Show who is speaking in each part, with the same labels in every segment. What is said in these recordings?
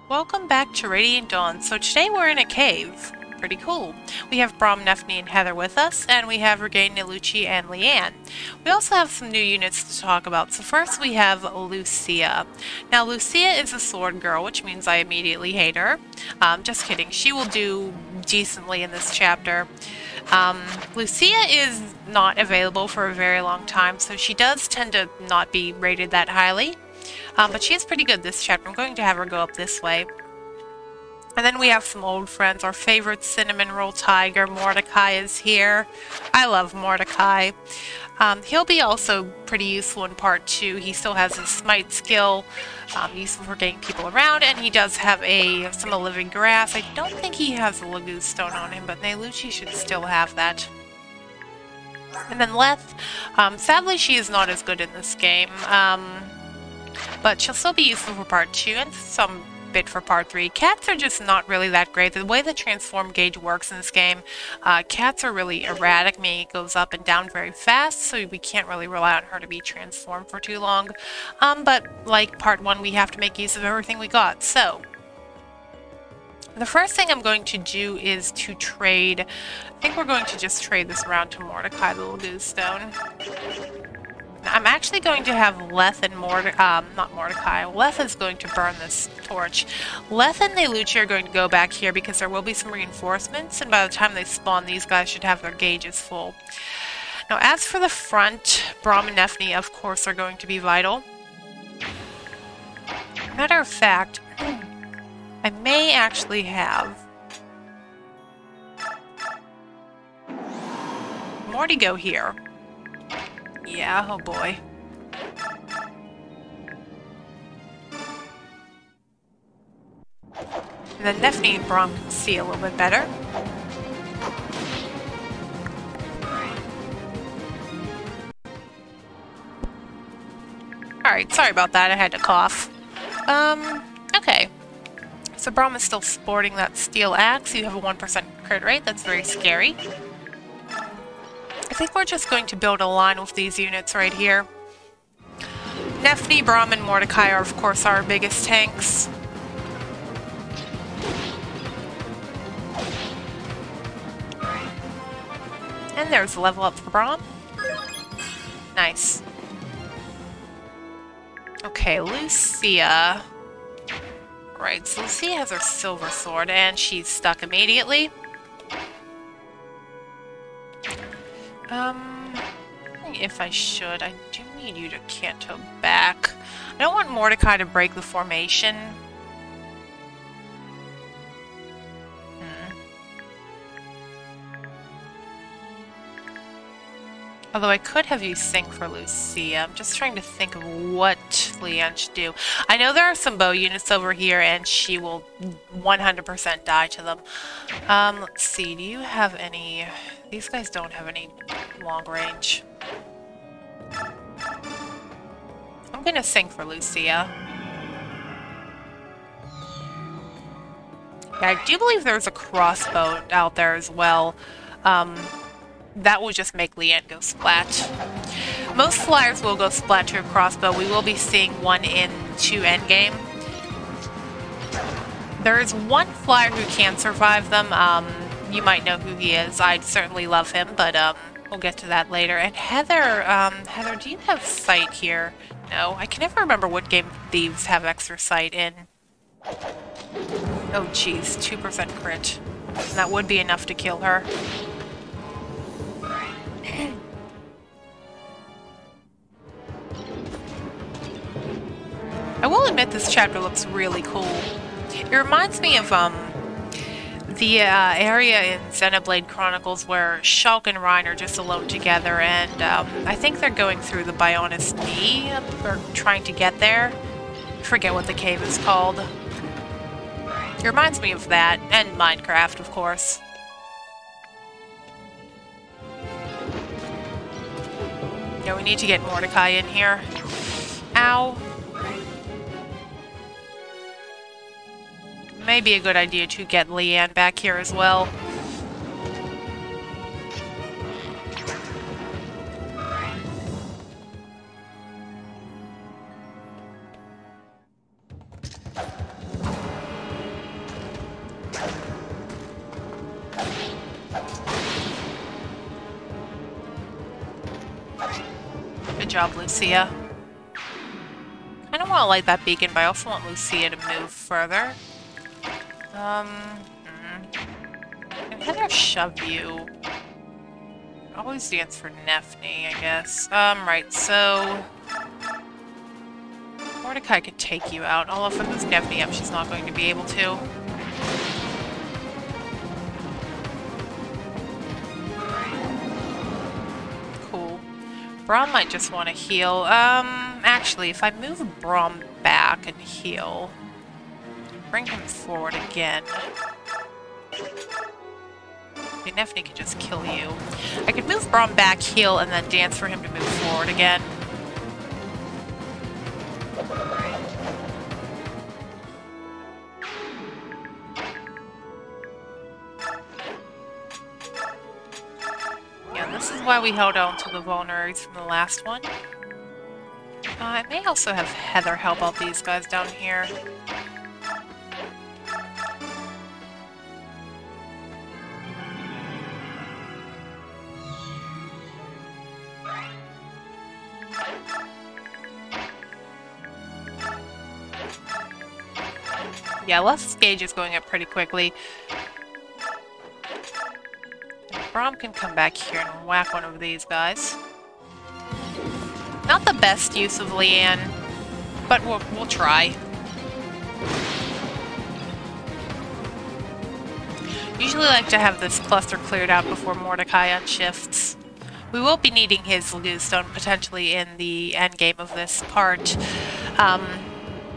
Speaker 1: Welcome back to Radiant Dawn. So today we're in a cave. Pretty cool. We have Brom, Nephne, and Heather with us, and we have Regain, Nelucci, and Leanne. We also have some new units to talk about. So first we have Lucia. Now Lucia is a sword girl, which means I immediately hate her. Just kidding. She will do decently in this chapter. Lucia is not available for a very long time, so she does tend to not be rated that highly. But she is pretty good this chapter. I'm going to have her go up this way. And then we have some old friends. Our favorite cinnamon roll tiger, Mordecai, is here. I love Mordecai. He'll be also pretty useful in part 2. He still has his smite skill, useful for getting people around, and he does have some living grass. I don't think he has a Lagoon Stone on him, but Nelucci should still have that. And then Leth, sadly she is not as good in this game. But she'll still be useful for part 2 and some bit for part 3. Cats are just not really that great. The way the transform gauge works in this game, cats are really erratic, meaning it goes up and down very fast, so we can't really rely on her to be transformed for too long. But like part 1, we have to make use of everything we got. So the first thing I'm going to do is to trade. I think we're going to just trade this around to Mordecai, the Lagoon Stone. I'm actually going to have Leth and not Mordecai. Leth is going to burn this torch. Leth and Nelucci are going to go back here because there will be some reinforcements, and by the time they spawn, these guys should have their gauges full. Now, as for the front, Brom and Nephne, of course, are going to be vital. Matter of fact, I may actually have Morty go here. Yeah, oh boy. And then Nephne and Brom can see a little bit better. Alright, sorry about that, I had to cough. Okay. So Brom is still sporting that steel axe. You have a 1% crit rate, that's very scary. I think we're just going to build a line with these units right here. Nephne, Brom, and Mordecai are, of course, our biggest tanks. And there's a level up for Brom. Nice. Okay, Lucia. Right, so Lucia has her silver sword, and she's stuck immediately. If I should, I do need you to canto back. I don't want Mordecai to break the formation. Although I could have you sync for Lucia. I'm just trying to think of what Leanne should do. I know there are some bow units over here, and she will 100% die to them. Let's see, do you have any... These guys don't have any long range. I'm gonna sync for Lucia. Yeah, I do believe there's a crossbow out there as well. That will just make Leanne go splat. Most flyers will go splat to a crossbow. We will be seeing one into endgame. There is one flyer who can survive them. You might know who he is. I'd certainly love him, but we'll get to that later. And Heather, Heather, do you have sight here? No, I can never remember what game thieves have extra sight in. Oh jeez, 2% crit. And that would be enough to kill her. I will admit this chapter looks really cool. It reminds me of the area in Xenoblade Chronicles where Shulk and Rhine are just alone together, and I think they're going through the Bionis Knee, or trying to get there. I forget what the cave is called. It reminds me of that, and Minecraft, of course. Yeah, we need to get Mordecai in here. Ow. May be a good idea to get Leanne back here as well. Good job, Lucia. I don't want to light that beacon, but I also want Lucia to move further. Can Heather shove you? Always dance for Nephne, I guess. Right, so... Mordecai could take you out, although if I move Nephne up, she's not going to be able to. Cool. Braum might just want to heal. Actually, if I move Braum back and heal, bring him forward again. Okay, Nephne can just kill you. I could move Braum back, heal, and then dance for him to move forward again. Yeah, this is why we held on to the vulneraries from the last one. I may also have Heather help out these guys down here. Yeah, Les's gauge is going up pretty quickly. Braum can come back here and whack one of these guys. Not the best use of Leanne, but we'll try. Usually like to have this cluster cleared out before Mordecai unshifts. We will be needing his Stone potentially in the endgame of this part.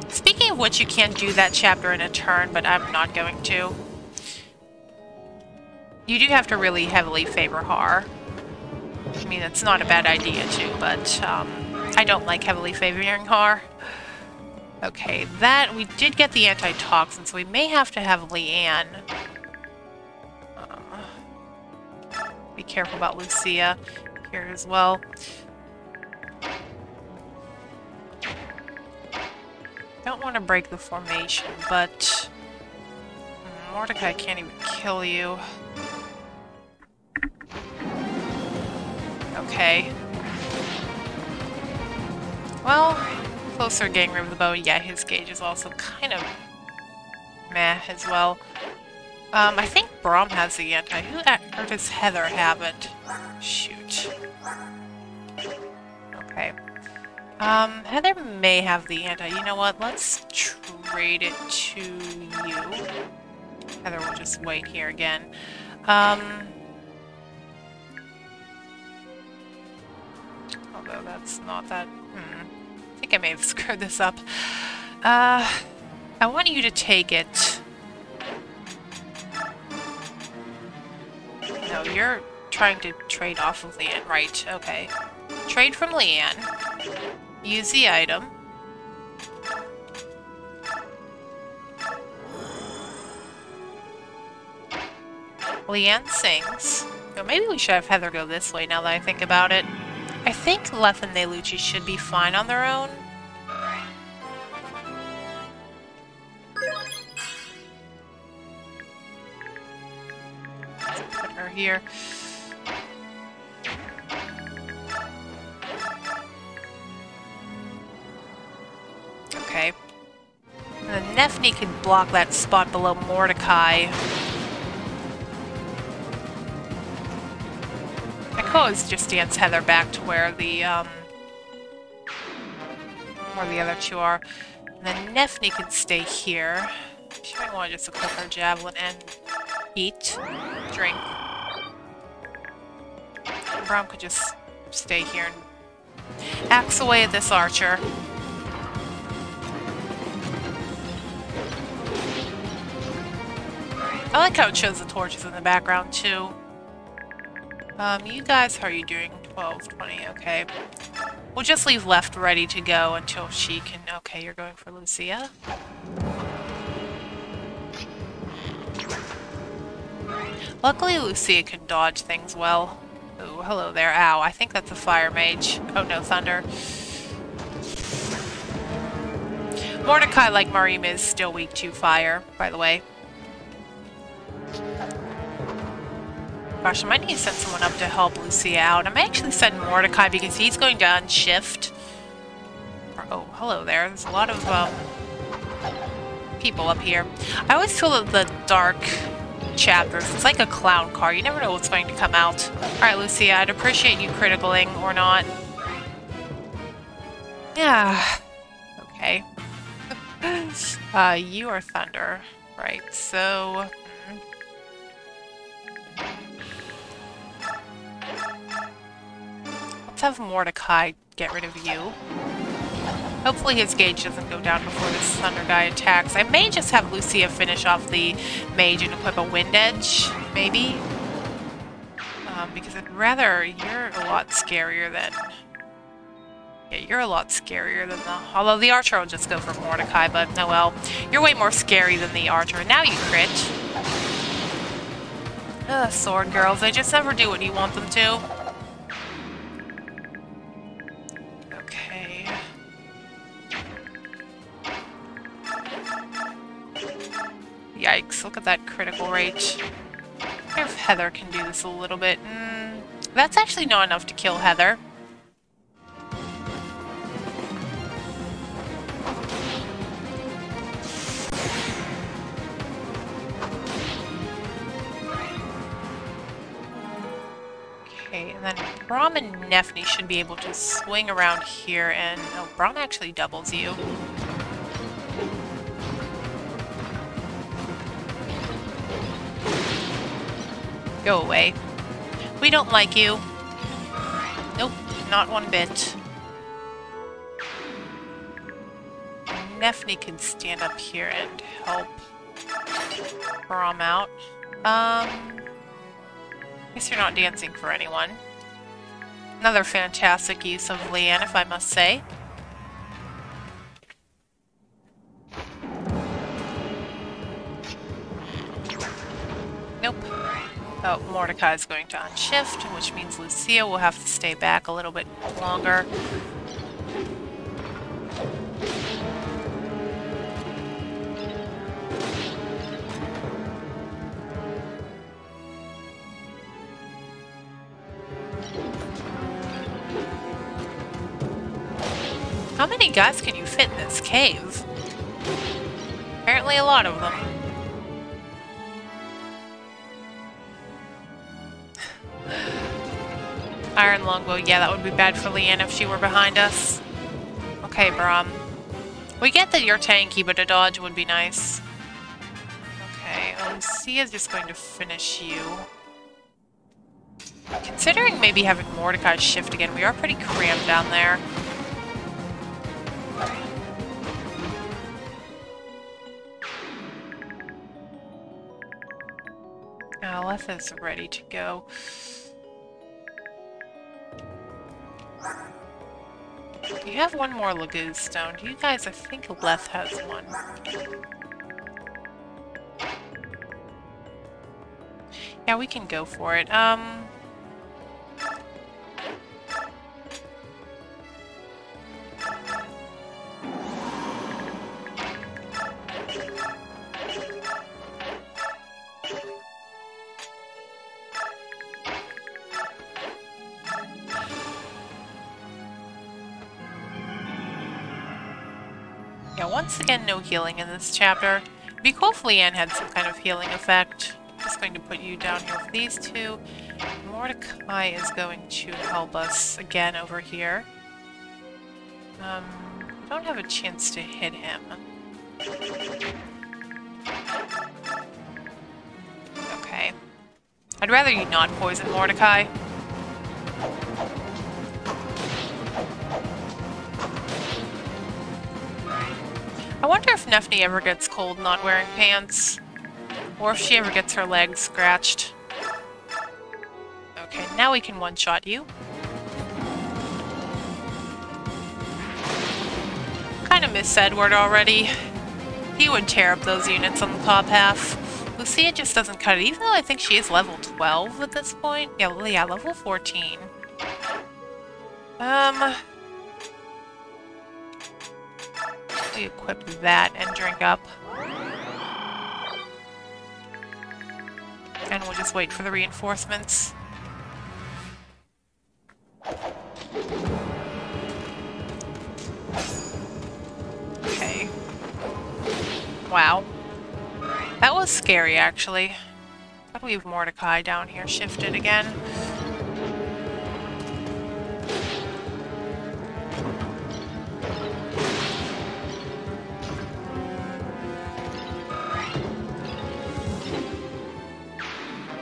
Speaker 1: Speaking of which, you can do that chapter in a turn, but I'm not going to. You do have to really heavily favor Har. I mean, it's not a bad idea too, but I don't like heavily favoring Har. Okay, that, we did get the antitoxin, so we may have to have Leanne. Be careful about Lucia here as well. Don't want to break the formation, but Mordecai can't even kill you. Okay. Well, closer getting rid of the bow. Yeah, his gauge is also kind of meh as well. I think Braum has the anti. Or does Heather have it? Shoot. Okay. Heather may have the anti. You know what? Let's trade it to you. Heather will just wait here again. Although that's not that... I think I may have screwed this up. I want you to take it. No, you're trying to trade off of Leanne. Right, okay. Trade from Leanne. Use the item. Leanne sings. So maybe we should have Heather go this way now that I think about it. I think Leth and Nelucci should be fine on their own. Let's put her here. Okay. And then Nephne could block that spot below Mordecai. I could always just dance Heather back to where the other two are. And then Nephne can stay here. She might want to just equip her javelin and eat, drink. And Braum could just stay here and axe away at this archer. I like how it shows the torches in the background, too. You guys, how are you doing? 12, 20, okay. We'll just leave left ready to go until she can... Okay, you're going for Lucia. Luckily, Lucia can dodge things well. Oh, hello there. Ow, I think that's a fire mage. Oh, no, thunder. Mordecai, like Marim, is still weak to fire, by the way. Gosh, I might need to send someone up to help Lucia out. I may actually send Mordecai because he's going to unshift. Oh, hello there. There's a lot of people up here. I always feel that the dark chapters, it's like a clown car. You never know what's going to come out. Alright, Lucia, I'd appreciate you criticaling or not. Yeah. Okay. You are Thunder. Right, so... Let's have Mordecai get rid of you. Hopefully his gauge doesn't go down before this Thunder guy attacks. I may just have Lucia finish off the mage and equip a Wind Edge, maybe? Because I'd rather... You're a lot scarier than... Yeah, you're a lot scarier than the... Although the Archer will just go for Mordecai, but oh well. You're way more scary than the Archer. And now you crit. Ugh, sword girls. They just never do what you want them to. Okay. Yikes, look at that critical rate. I wonder if Heather can do this a little bit. That's actually not enough to kill Heather. Okay, and then Braum and Nefni should be able to swing around here and... Oh, Braum actually doubles you. Go away. We don't like you. Nope, not one bit. Nefni can stand up here and help Braum out. Guess you're not dancing for anyone. Another fantastic use of Leanne, if I must say. Nope. Oh, Mordecai is going to unshift, which means Lucia will have to stay back a little bit longer. How many guys can you fit in this cave? Apparently a lot of them. Iron longbow, yeah, that would be bad for Leanne if she were behind us. Okay, Braum. We get that you're tanky, but a dodge would be nice. Okay, Lucia's just going to finish you. Considering maybe having Mordecai shift again, we are pretty crammed down there. Letha's ready to go. You have one more Laguz stone. Do you guys? I think Leth has one. Yeah, we can go for it. Yeah, once again, no healing in this chapter. It'd be cool if Leanne had some kind of healing effect. I'm just going to put you down here with these two. Mordecai is going to help us again over here. We don't have a chance to hit him. Okay. I'd rather you not poison Mordecai. I wonder if Nefni ever gets cold not wearing pants. Or if she ever gets her legs scratched. Okay, now we can one-shot you. Kinda miss Edward already. He would tear up those units on the top half. Lucia just doesn't cut it, even though I think she is level 12 at this point. Yeah, level 14. We equip that and drink up. And we'll just wait for the reinforcements. Okay. Wow. That was scary, actually. How do we have Mordecai down here shifted again?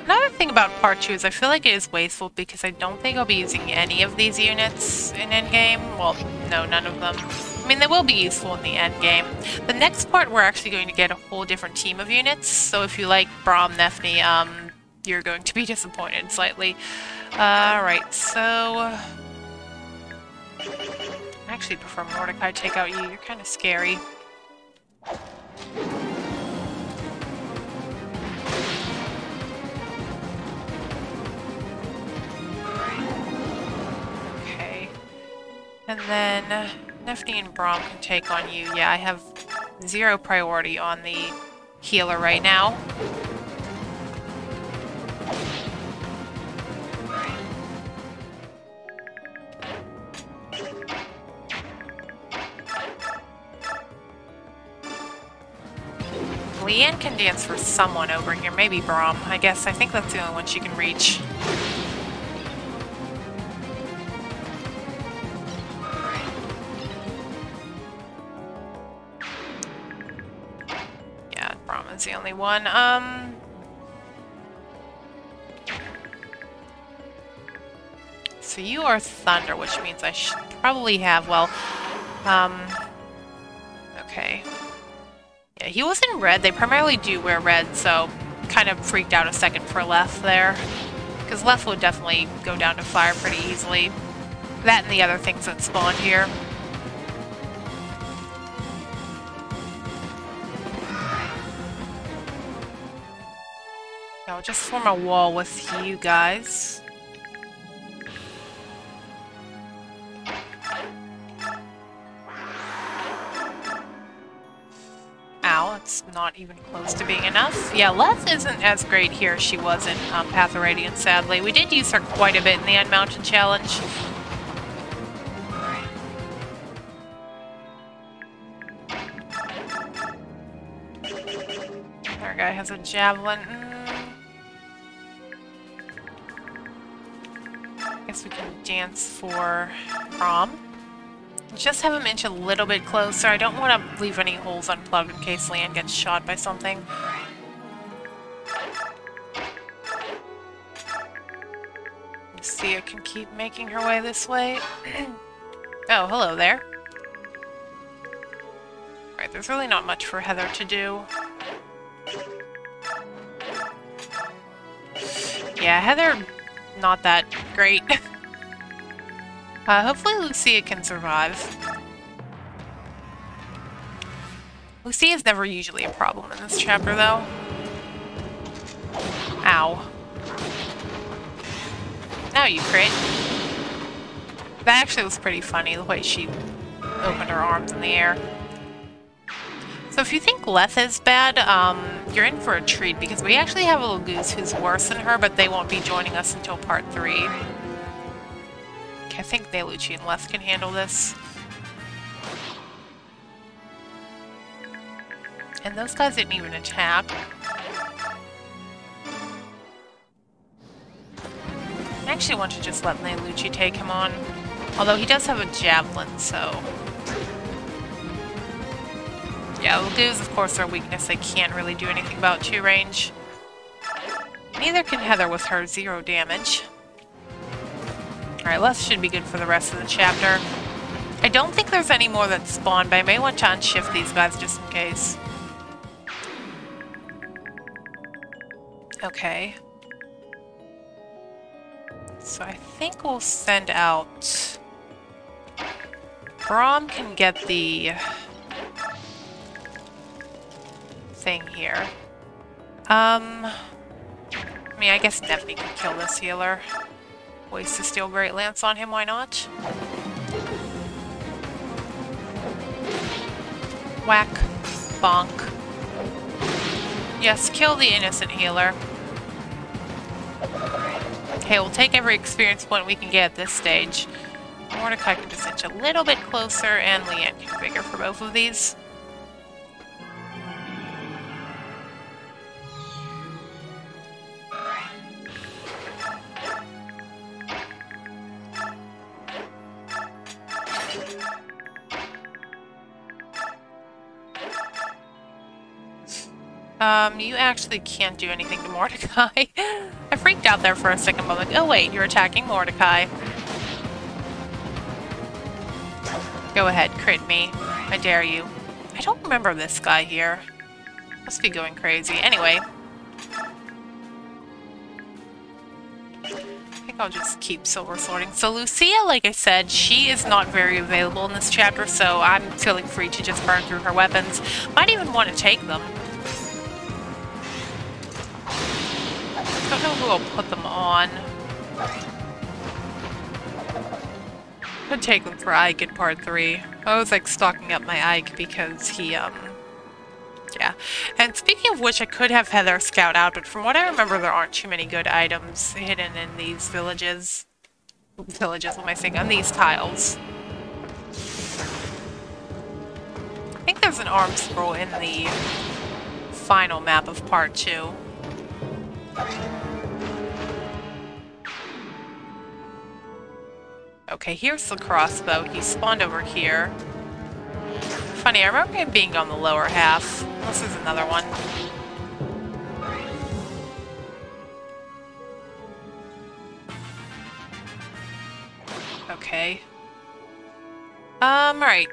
Speaker 1: Another thing about part 2 is I feel like it is wasteful because I don't think I'll be using any of these units in endgame. Well, no, none of them. I mean, they will be useful in the endgame. The next part, we're actually going to get a whole different team of units, so if you like Braum, Nefni, you're going to be disappointed slightly. Alright, so... I actually prefer Mordecai take out you. You're kind of scary. Okay. And then Nefni and Braum can take on you. Yeah, I have 0 priority on the healer right now. Leanne can dance for someone over here. Maybe Braum. I think that's the only one she can reach. Yeah, Braum is the only one. So you are Thunder, which means I should probably have, well, okay. Yeah, he was in red. They primarily do wear red, so kind of freaked out a second for Leth there. Because Leth would definitely go down to fire pretty easily. That and the other things that spawned here. I'll just form a wall with you guys. Ow, it's not even close to being enough. Yeah, Leth isn't as great here as she was in Path of Radiance, sadly. We did use her quite a bit in the Unmounted Challenge. Our guy has a javelin. Guess we can dance for Braum. Just have him inch a little bit closer. I don't want to leave any holes unplugged in case Leanne gets shot by something. Lucia can keep making her way this way. Oh, hello there. Alright, there's really not much for Heather to do. Yeah, Heather, not that great. Hopefully Lucia can survive. Lucia is never usually a problem in this chapter, though. Ow. Now you crit. That actually was pretty funny, the way she opened her arms in the air. So if you think Leth is bad, you're in for a treat, because we actually have a little goose who's worse than her, but they won't be joining us until part 3. I think Nelucci and Leth can handle this. And those guys didn't even attack. I actually want to just let Nelucci take him on. Although he does have a javelin, so... Yeah, Lagoos, of course, are a weakness they can't really do anything about 2 range. Neither can Heather with her 0 damage. Alright, Leth should be good for the rest of the chapter. I don't think there's any more that spawn, but I may want to unshift these guys just in case. Okay. So I think we'll send out... Braum can get the... thing here. I mean, I guess Nefni can kill this healer. Waste a Steel Great Lance on him, why not? Whack. Bonk. Yes, kill the innocent healer. Okay, we'll take every experience point we can get at this stage. Mordecai can just inch a little bit closer, and Leanne can configure for both of these. You actually can't do anything to Mordecai. I freaked out there for a second, but I'm like, oh wait, you're attacking Mordecai. Go ahead, crit me. I dare you. I don't remember this guy here. Must be going crazy. Anyway. I think I'll just keep silver sorting. So Lucia, like I said, she is not very available in this chapter, so I'm feeling free to just burn through her weapons. Might even want to take them. Don't know who I'll put them on. Could take them for Ike in part 3. I was like stocking up my Ike because he, yeah. And speaking of which, I could have Heather scout out, but from what I remember, there aren't too many good items hidden in these villages. Villages, what am I saying? On these tiles. I think there's an arm scroll in the final map of part 2. Okay, here's the crossbow. He spawned over here. Funny, I remember him being on the lower half. Unless there's another one. Okay. Right.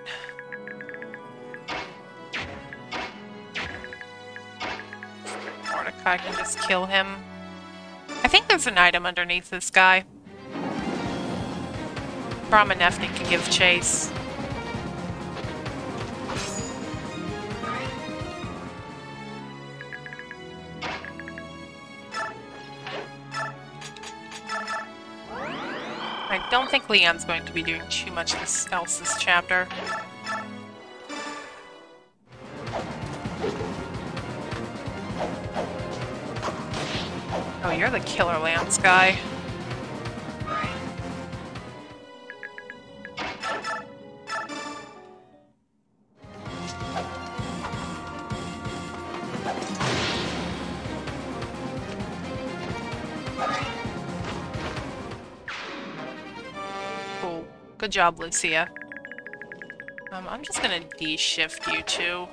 Speaker 1: Mordecai can just kill him. I think there's an item underneath this guy. Brom and Nefni can give chase. I don't think Leon's going to be doing too much else this chapter. Oh, you're the Killer Lance guy. Cool. Good job, Lucia. I'm just gonna de-shift you two.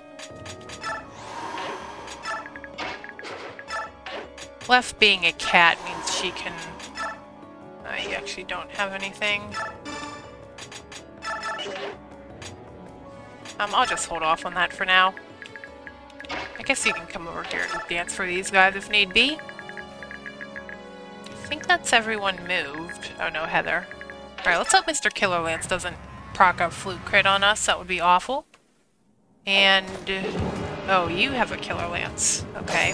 Speaker 1: Left being a cat means she can... you actually don't have anything. I'll just hold off on that for now. I guess you can come over here and dance for these guys if need be. I think that's everyone moved. Oh no, Heather. Alright, let's hope Mr. Killer Lance doesn't proc a flute crit on us. That would be awful. And... oh, you have a Killer Lance. Okay.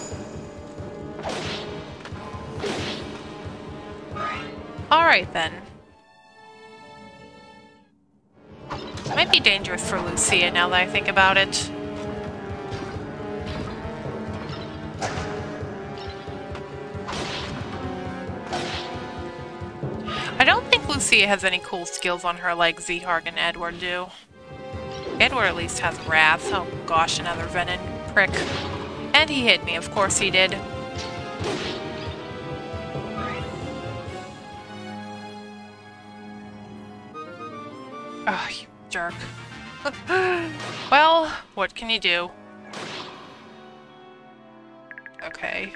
Speaker 1: Alright then. Might be dangerous for Lucia now that I think about it. I don't think Lucia has any cool skills on her like Zeharg and Edward do. Edward at least has Wrath. Oh gosh, another Venom prick. And he hit me, of course he did. Oh, you jerk. Well, what can you do? Okay.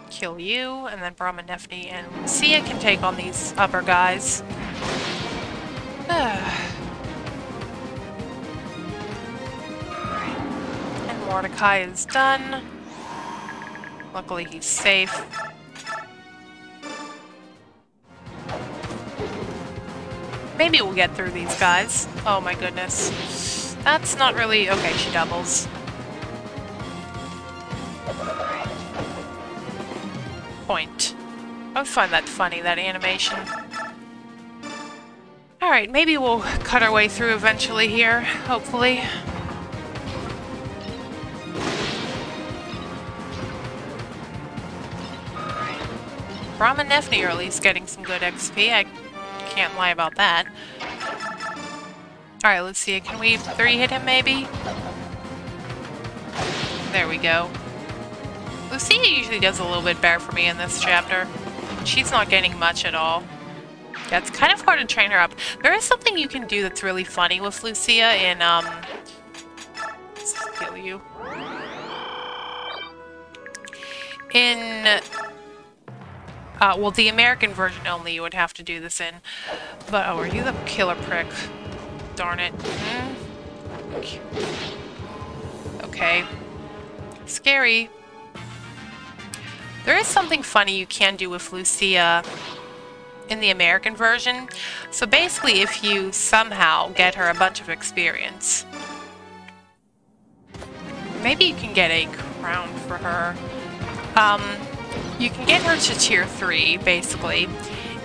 Speaker 1: Kill you, and then Brahma, Nefni, and Lucia can take on these upper guys. And Mordecai is done. Luckily he's safe. Maybe we'll get through these guys. Oh my goodness. That's not really... okay, she doubles. Point. I always find that funny, that animation. Alright, maybe we'll cut our way through eventually here, hopefully. Braum and Nefni are at least getting some good XP. I can't lie about that. Alright, let's see. Can we 3-hit him, maybe? There we go. Lucia usually does a little bit better for me in this chapter. She's not getting much at all. Yeah, it's kind of hard to train her up. There is something you can do that's really funny with Lucia in, let's heal you. In, well, the American version only you would have to do this in. But, oh, are you the killer prick? Darn it. Okay. Scary. There is something funny you can do with Lucia in the American version. So basically, if you somehow get her a bunch of experience, maybe you can get a crown for her. You can get her to tier 3, basically.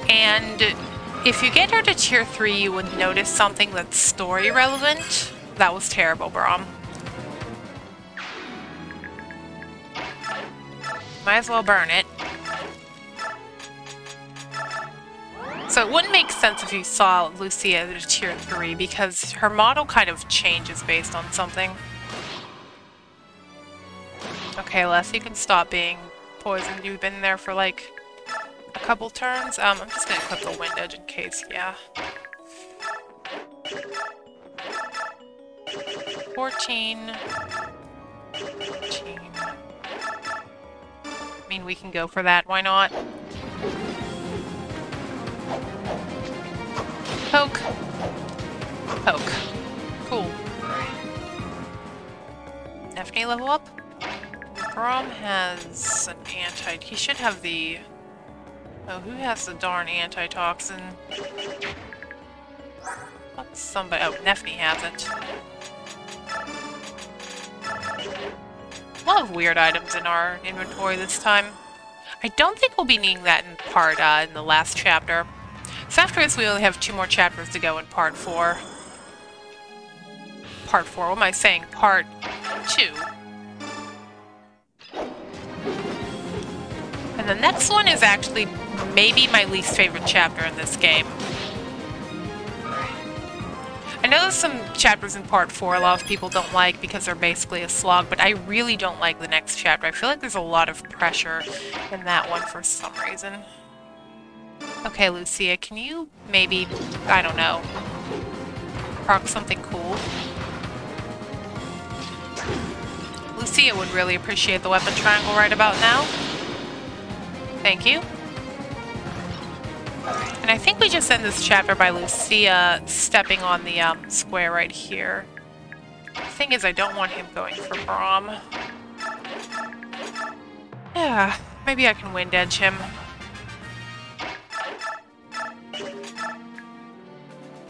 Speaker 1: And if you get her to tier 3, you would notice something that's story relevant. That was terrible, Braum. Might as well burn it. So it wouldn't make sense if you saw Lucia at tier 3 because her model kind of changes based on something. Okay, Les, you can stop being poisoned. You've been there for like a couple turns. I'm just gonna clip the wind edge in case, yeah. 14. 14. I mean, we can go for that. Why not? Poke. Poke. Cool. Nefni level up? Braum has an anti... He should have the... Oh, who has the darn antitoxin? What's somebody... Oh, Nefni has it. A lot of weird items in our inventory this time. I don't think we'll be needing that in part, in the last chapter. So after this, we only have 2 more chapters to go in part 4. Part 4, what am I saying? Part 2. And the next one is actually maybe my least favorite chapter in this game. I know there's some chapters in part 4 a lot of people don't like because they're basically a slog, but I really don't like the next chapter. I feel like there's a lot of pressure in that one for some reason. Okay, Lucia, can you maybe, I don't know, proc something cool? Lucia would really appreciate the weapon triangle right about now. Thank you. And I think we just end this chapter by Lucia stepping on the square right here. The thing is, I don't want him going for Braum. Yeah, maybe I can wind edge him.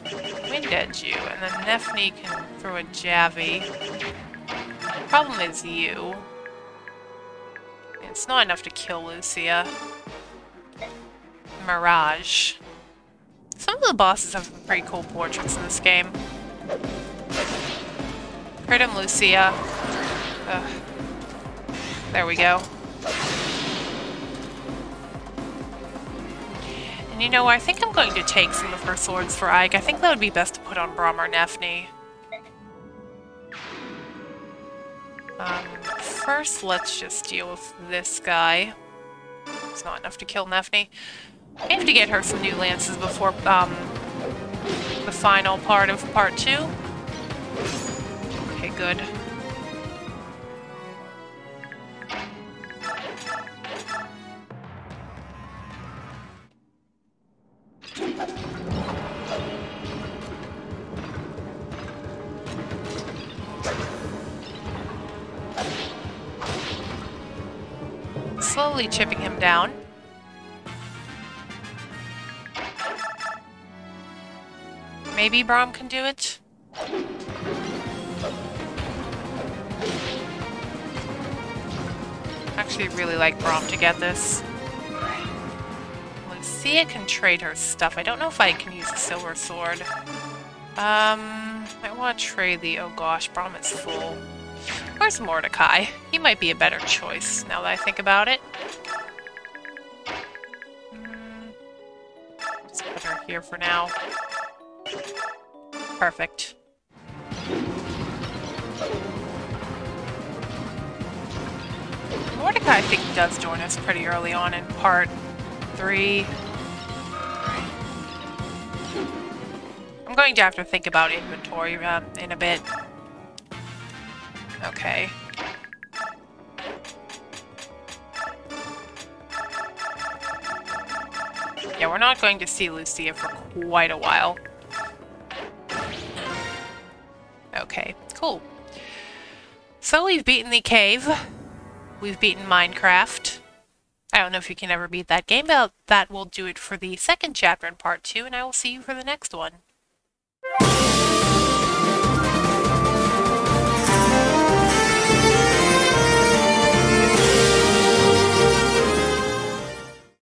Speaker 1: Wind edge you, and then Nefni can throw a Javi. Problem is you. It's not enough to kill Lucia. Mirage. Some of the bosses have some pretty cool portraits in this game. Crit him, Lucia. Ugh. There we go. And you know, I think I'm going to take some of her swords for Ike. I think that would be best to put on Braum or Nefni. First, let's just deal with this guy. It's not enough to kill Nefni. I have to get her some new lances before the final part of part 2. Okay, good. Slowly chipping him down. Maybe Braum can do it? Actually, really like Braum to get this. Lucia can trade her stuff. I don't know if I can use a silver sword. I want to trade the... Oh gosh, Braum is full. Where's Mordecai? He might be a better choice, now that I think about it. here for now. Perfect. Mordecai, I think, does join us pretty early on in part 3. I'm going to have to think about inventory in a bit. Okay. Yeah, we're not going to see Lucia for quite a while. Okay, cool. So we've beaten the cave. We've beaten Minecraft. I don't know if you can ever beat that game, but that will do it for the second chapter in part 2, and I will see you for the next one.